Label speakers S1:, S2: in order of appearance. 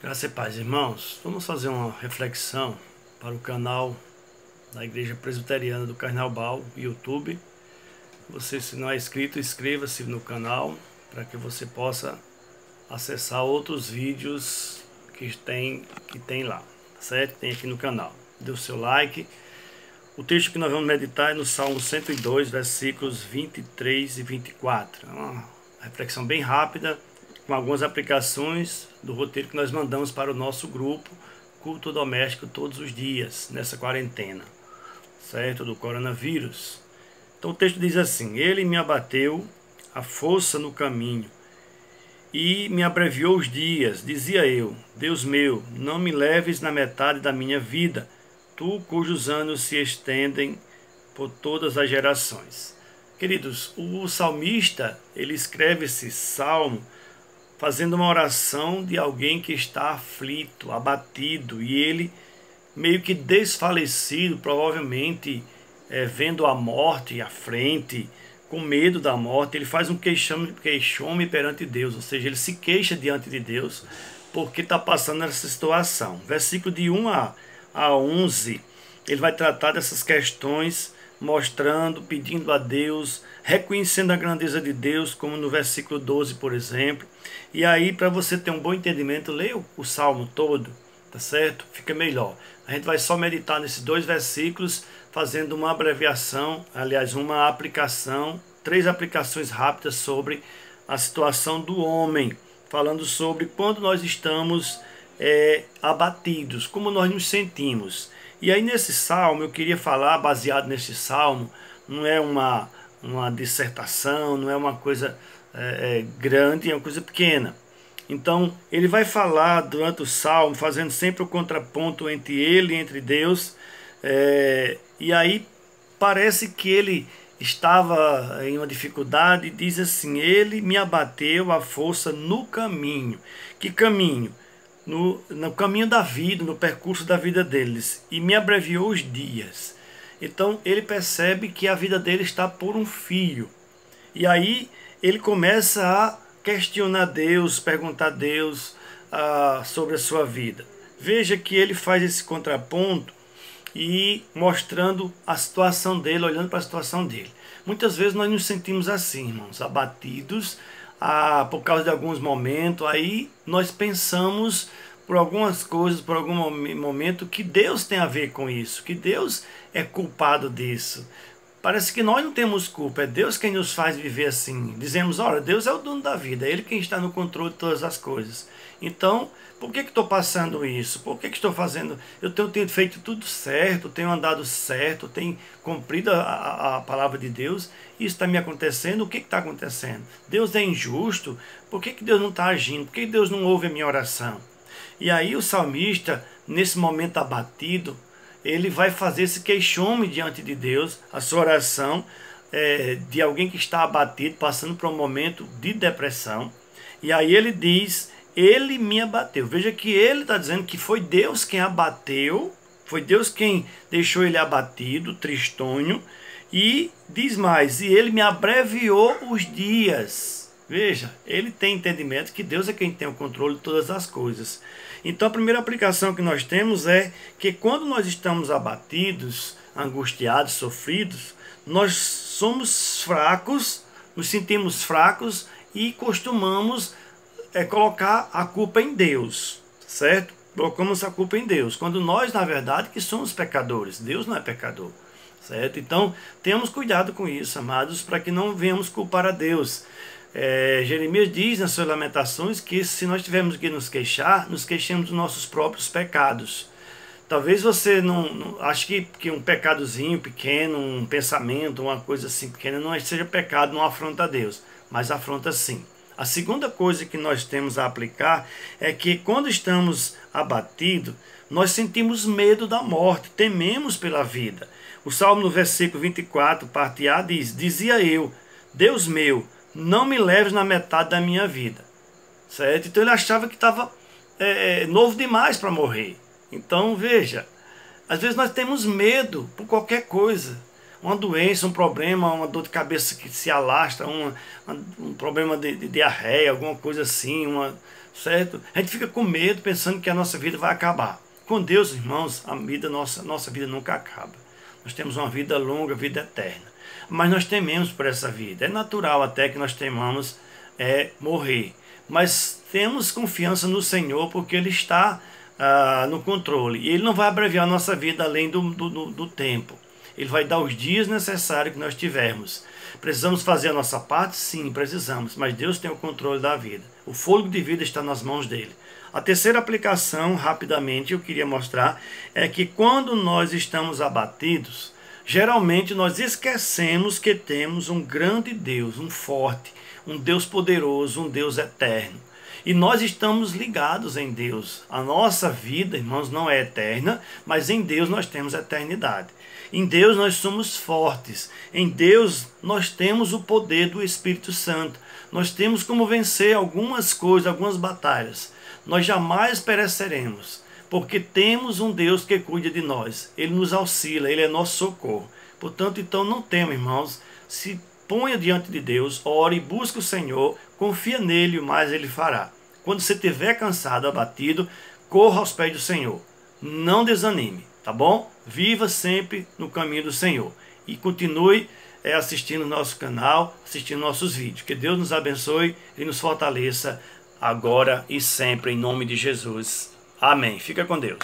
S1: Graça e paz, irmãos. Vamos fazer uma reflexão para o canal da Igreja Presbiteriana do Carnaubal, YouTube. Você, se não é inscrito, inscreva-se no canal para que você possa acessar outros vídeos que tem lá, certo? Tem aqui no canal. Dê o seu like. O texto que nós vamos meditar é no Salmo 102, versículos 23 e 24. É uma reflexão bem rápida, com algumas aplicações do roteiro que nós mandamos para o nosso grupo Culto Doméstico todos os dias, nessa quarentena, certo? Do coronavírus. Então o texto diz assim: Ele me abateu a força no caminho e me abreviou os dias. Dizia eu: Deus meu, não me leves na metade da minha vida, tu cujos anos se estendem por todas as gerações. Queridos, o salmista, ele escreve esse salmo fazendo uma oração de alguém que está aflito, abatido, e ele meio que desfalecido, provavelmente vendo a morte à frente, com medo da morte. Ele faz um queixome perante Deus, ou seja, ele se queixa diante de Deus porque está passando essa situação. Versículo de 1 a 11, ele vai tratar dessas questões, mostrando, pedindo a Deus, reconhecendo a grandeza de Deus, como no versículo 12, por exemplo. E aí, para você ter um bom entendimento, leia o salmo todo, tá certo? Fica melhor. A gente vai só meditar nesses dois versículos, fazendo uma abreviação, aliás, uma aplicação, 3 aplicações rápidas sobre a situação do homem, falando sobre quando nós estamos abatidos, como nós nos sentimos. E aí nesse salmo, eu queria falar, baseado nesse salmo, não é uma dissertação, não é uma coisa grande, é uma coisa pequena. Então, ele vai falar durante o salmo, fazendo sempre o contraponto entre ele e entre Deus, e aí parece que ele estava em uma dificuldade, e diz assim: Ele me abateu a força no caminho. Que caminho? No caminho da vida, no percurso da vida deles, e me abreviou os dias. Então ele percebe que a vida dele está por um fio, e aí ele começa a questionar Deus, perguntar a Deus sobre a sua vida. Veja que ele faz esse contraponto e mostrando a situação dele, olhando para a situação dele. Muitas vezes nós nos sentimos assim, irmãos, abatidos por causa de alguns momentos. Aí nós pensamos por algumas coisas, por algum momento, que Deus tem a ver com isso, que Deus é culpado disso. Parece que nós não temos culpa, é Deus quem nos faz viver assim. Dizemos: olha, Deus é o dono da vida, é Ele quem está no controle de todas as coisas. Então, por que estou passando isso? Por que estou fazendo? Eu tenho feito tudo certo, tenho andado certo, tenho cumprido a palavra de Deus, e isso está me acontecendo. O que está acontecendo? Deus é injusto? Por que Deus não está agindo? Por que Deus não ouve a minha oração? E aí o salmista, nesse momento abatido, ele vai fazer esse queixome diante de Deus, a sua oração de alguém que está abatido, passando por um momento de depressão. E aí ele diz: Ele me abateu. Veja que ele está dizendo que foi Deus quem abateu, foi Deus quem deixou ele abatido, tristonho, e diz mais: e ele me abreviou os dias. Veja, ele tem entendimento que Deus é quem tem o controle de todas as coisas. Então a primeira aplicação que nós temos é que quando nós estamos abatidos, angustiados, sofridos, nós somos fracos, nos sentimos fracos e costumamos colocar a culpa em Deus, certo? Colocamos a culpa em Deus, quando nós, na verdade, que somos pecadores. Deus não é pecador, certo? Então, tenhamos cuidado com isso, amados, para que não venhamos culpar a Deus. Jeremias diz nas suas lamentações que se nós tivermos que nos queixar, nos queixemos dos nossos próprios pecados. Talvez você não ache que um pecadozinho pequeno, um pensamento, uma coisa assim pequena, não seja pecado, não afronta a Deus, mas afronta sim. A segunda coisa que nós temos a aplicar é que quando estamos abatidos, nós sentimos medo da morte, tememos pela vida. O Salmo no versículo 24, parte A, diz: Dizia eu, Deus meu, não me leves na metade da minha vida. Certo? Então ele achava que estava novo demais para morrer. Então veja, às vezes nós temos medo por qualquer coisa. Uma doença, um problema, uma dor de cabeça que se alastra, um problema de diarreia, alguma coisa assim, certo? A gente fica com medo pensando que a nossa vida vai acabar. Com Deus, irmãos, nossa vida nunca acaba. Nós temos uma vida longa, vida eterna. Mas nós tememos por essa vida. É natural até que nós temamos morrer. Mas temos confiança no Senhor porque Ele está no controle. E Ele não vai abreviar a nossa vida além do tempo. Ele vai dar os dias necessários que nós tivermos. Precisamos fazer a nossa parte? Sim, precisamos. Mas Deus tem o controle da vida. O fôlego de vida está nas mãos dele. A terceira aplicação, rapidamente, eu queria mostrar, é que quando nós estamos abatidos, geralmente nós esquecemos que temos um grande Deus, um forte, um Deus poderoso, um Deus eterno. E nós estamos ligados em Deus. A nossa vida, irmãos, não é eterna, mas em Deus nós temos eternidade. Em Deus nós somos fortes. Em Deus nós temos o poder do Espírito Santo. Nós temos como vencer algumas coisas, algumas batalhas. Nós jamais pereceremos, porque temos um Deus que cuida de nós. Ele nos auxilia, Ele é nosso socorro. Portanto, então não tema, irmãos, se ponha diante de Deus, ore, busque o Senhor, confia nele, o mais Ele fará. Quando você estiver cansado, abatido, corra aos pés do Senhor. Não desanime, tá bom? Viva sempre no caminho do Senhor. E continue assistindo o nosso canal, assistindo nossos vídeos. Que Deus nos abençoe e nos fortaleça agora e sempre, em nome de Jesus. Amém. Fica com Deus.